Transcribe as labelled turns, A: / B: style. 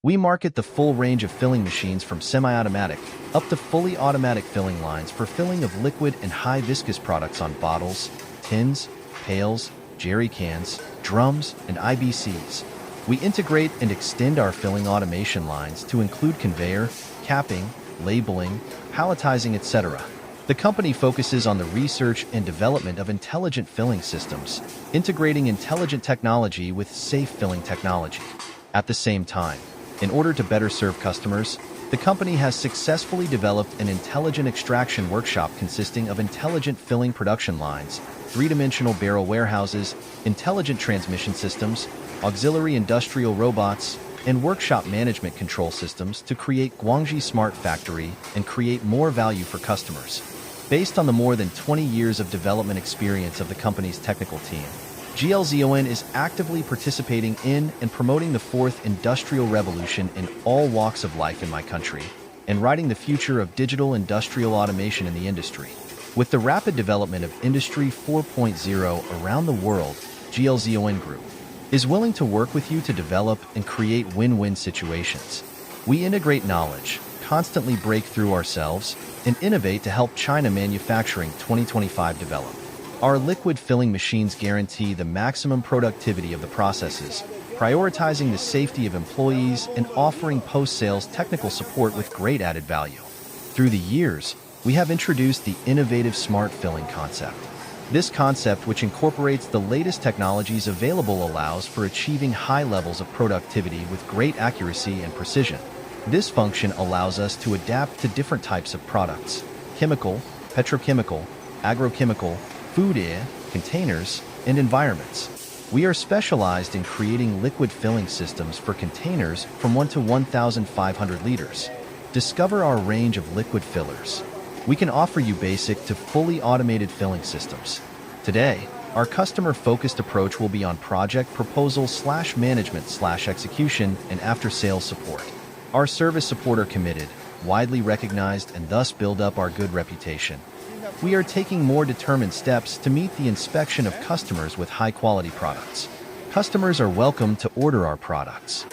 A: We market the full range of filling machines from semi-automatic up to fully automatic filling lines for filling of liquid and high viscous products on bottles, tins, pails, jerry cans, drums, and IBCs. We integrate and extend our filling automation lines to include conveyor, capping, labeling, palletizing, etc. The company focuses on the research and development of intelligent filling systems, integrating intelligent technology with safe filling technology. At the same time, in order to better serve customers, the company has successfully developed an intelligent extraction workshop consisting of intelligent filling production lines, three-dimensional barrel warehouses, intelligent transmission systems, auxiliary industrial robots, and workshop management control systems to create Guangxi Smart Factory and create more value for customers. Based on the more than 20 years of development experience of the company's technical team, GLZON is actively participating in and promoting the fourth industrial revolution in all walks of life in my country, and writing the future of digital industrial automation in the industry. With the rapid development of Industry 4.0 around the world, GLZON Group is willing to work with you to develop and create win-win situations. We integrate knowledge, constantly break through ourselves, and innovate to help China Manufacturing 2025 develop. Our liquid filling machines guarantee the maximum productivity of the processes, prioritizing the safety of employees and offering post-sales technical support with great added value. Through the years, we have introduced the innovative smart filling concept. This concept, which incorporates the latest technologies available, allows for achieving high levels of productivity with great accuracy and precision. This function allows us to adapt to different types of products: chemical, petrochemical, agrochemical, food, air, containers, and environments. We are specialized in creating liquid filling systems for containers from 1 to 1,500 liters. Discover our range of liquid fillers. We can offer you basic to fully automated filling systems. Today, our customer-focused approach will be on project proposal/management/execution and after-sales support. Our service support are committed, widely recognized, and thus build up our good reputation. We are taking more determined steps to meet the inspection of customers with high-quality products. Customers are welcome to order our products.